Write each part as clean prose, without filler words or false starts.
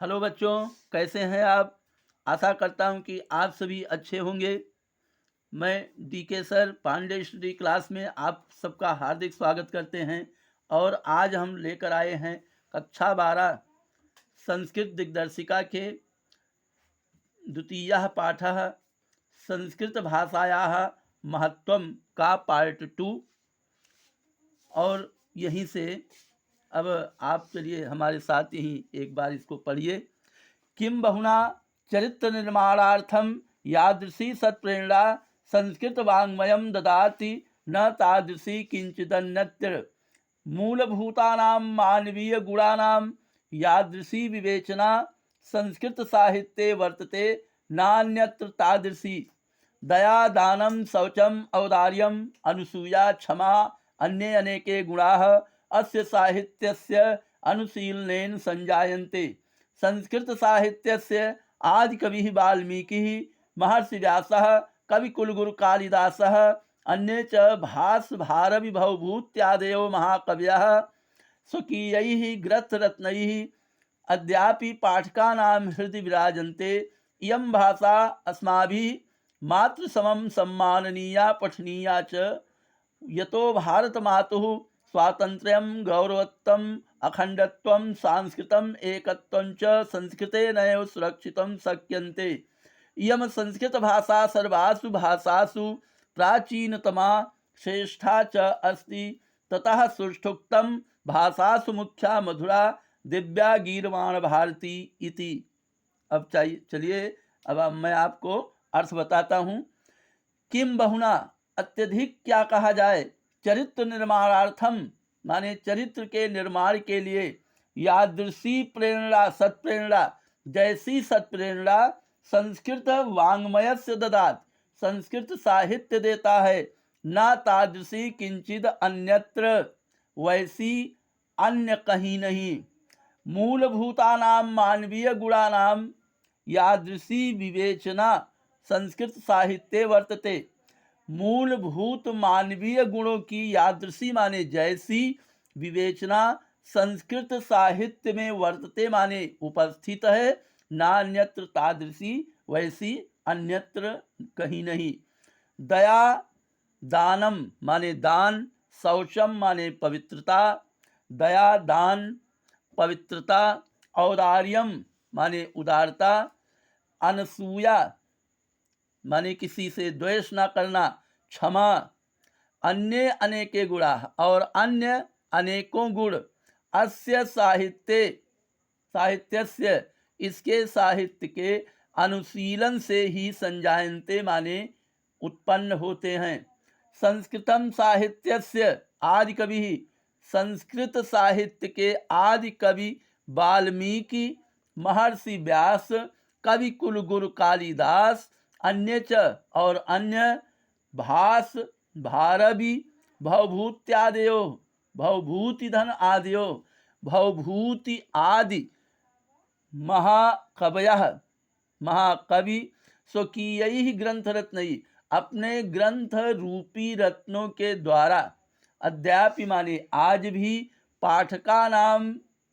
Hello बच्चों, कैसे हैं आप? आशा करता हूं कि आप सभी अच्छे होंगे। मैं DK sir Pandey study class में आप सबका हार्दिक स्वागत करते हैं। और आज हम लेकर आए हैं कक्षा 12 संस्कृत दिग्दर्शिका के द्वितीयः पाठः संस्कृतभाषायाः महत्त्वं का पार्ट 2। और यहीं से अब आप चलिए हमारे साथ यहीं एक बार इसको पढ़िए। किं बहुना चरित्र निर्माणार्थम यादृशी सत्प्रेरणा संस्कृत वाङ्मयं ददाति न तादृशी किंचिदन्यत्र मूलभूतानां मानवीय गुणानां यादृशी विवेचना संस्कृत साहित्ये वर्तते नान्यत्र तादृशी दया दानं शौचम औदार्यम अनुसूया क्षमा अन्ये अनेके गुणाः अस्य साहित्यस्य अनुशीलनेन संजायन्ते। संस्कृत साहित्यस्य आदिकविः वाल्मीकिः, महर्षि व्यासः, कविकुलगुरु कालिदासः, अन्ये च भास भारवि भवभूत्यादयो महाकवयः स्वकीयैः ग्रन्थरत्नैः अद्यापि पाठकानां हृदि विराजन्ते। इयं भाषा अस्माभिः मातृसमं सम्माननीया पठनीया च यतो भारतमातुः स्वातन्त्र्यं गौरवत्वम् अखण्डत्वं सांस्कृतम् एकत्वं च संस्कृतेनैव सुरक्षितुं शक्यन्ते। इयं संस्कृतभाषा सर्वासु भाषासु प्राचीनतमा श्रेष्ठा च अस्ति। ततः सुष्ठुक्तं भाषासु मुख्या मधुरा दिव्या गीर्वाण भारती इति। अब चलिए अब मैं आपको अर्थ बताता हूँ। किम बहुना अत्यधिक क्या कहा जाए, चरित्र निर्माणार्थम माने चरित्र के निर्माण के लिए, यादृशी प्रेरणा सत्प्रेरणा जैसी सत्प्रेरणा संस्कृत वाङ्मयस्य ददात संस्कृत साहित्य देता है, न तादृशी किंचिद अन्यत्र वैसी अन्य कहीं नहीं। मूलभूतानां मानवीय गुणानां यादृशी विवेचना संस्कृत साहित्ये वर्तते। मूलभूत मानवीय गुणों की यादृशी माने जैसी विवेचना संस्कृत साहित्य में वर्तते माने उपस्थित है, नान्यत्र तादृशी वैसी अन्यत्र कहीं नहीं। दया दानम माने दान, शौचम माने पवित्रता, दया दान पवित्रता, औदार्यम माने उदारता, अनसूया माने किसी से द्वेष न करना, क्षमा, अन्य अनेके गुणा और अन्य अनेकों गुण, अस्य साहित्यस्य इसके साहित्य के अनुशीलन से ही संजायन्ते माने उत्पन्न होते हैं। संस्कृतम साहित्यस्य आदि कवि, संस्कृत साहित्य के आदि कवि वाल्मीकि, महर्षि व्यास, कवि कुलगुरु कालिदास, अन्य च और अन्य भास भारवि भवभूत्यादयो भवभूति धन आदयो भवभूति आदि महाकवयः महाकवि स्वकीयैः ग्रंथरत्नैः अपने ग्रंथ रूपी रत्नों के द्वारा अद्यापि माने आज भी पाठका नाम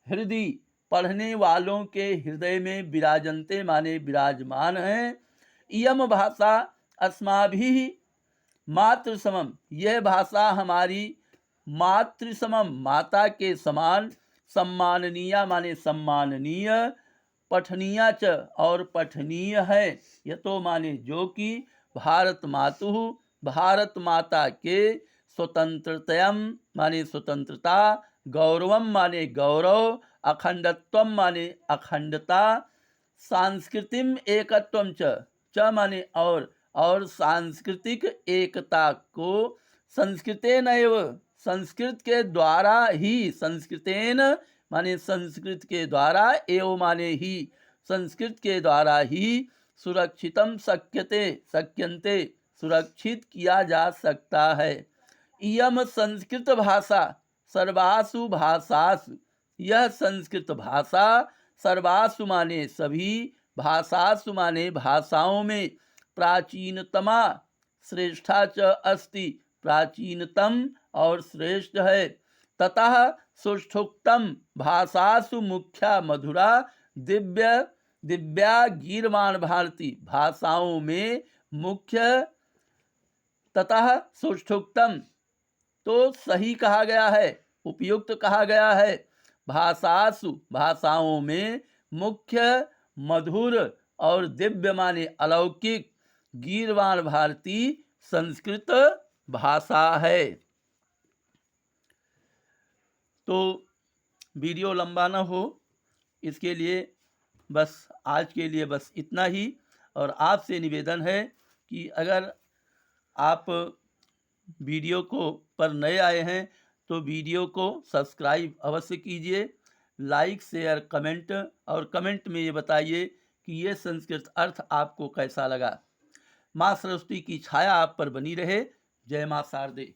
हृदय पढ़ने वालों के हृदय में विराजन्ते माने विराजमान हैं। इयम भाषा अस्माभिः मातृसमम, यह भाषा हमारी मातृसमम माता के समान, सम्माननीय माने सम्माननीय, पठनीय च और पठनीय है, यतो माने जो कि भारत मातुः भारत माता के स्वतंत्रतयम माने स्वतंत्रता, गौरवम माने गौरव, अखंडत्वम माने अखंडता, सांस्कृतिम एकत्वम च माने और सांस्कृतिक एकता को संस्कृतेन एव संस्कृत के द्वारा ही, संस्कृतेन माने संस्कृत के द्वारा, एव माने ही संस्कृत के द्वारा ही सुरक्षितम शक्यन्ते सुरक्षित किया जा सकता है। इयम संस्कृत भाषा सर्वासु भाषासु, यह संस्कृत भाषा सर्वासु माने सभी, भाषासु माने भाषाओं में, प्राचीनतमा श्रेष्ठा च अस्ति प्राचीनतम और श्रेष्ठ है। ततः सुष्ठुक्तम भाषासु मुख्या मधुरा दिव्या गीर्वाण भारती भाषाओं में मुख्य ततः सुष्ठुक्तम, तो सही कहा गया है, उपयुक्त कहा गया है। भाषासु भाषाओं में मुख्य मधुर और दिव्य माने अलौकिक, गीर्वाण भारती संस्कृत भाषा है। तो वीडियो लंबा ना हो इसके लिए बस आज के लिए बस इतना ही। और आपसे निवेदन है कि अगर आप वीडियो को पर नए आए हैं तो वीडियो को सब्सक्राइब अवश्य कीजिए, लाइक शेयर कमेंट, और कमेंट में ये बताइए कि ये संस्कृत अर्थ आपको कैसा लगा। माँ सरस्वती की छाया आप पर बनी रहे। जय माँ शारदे।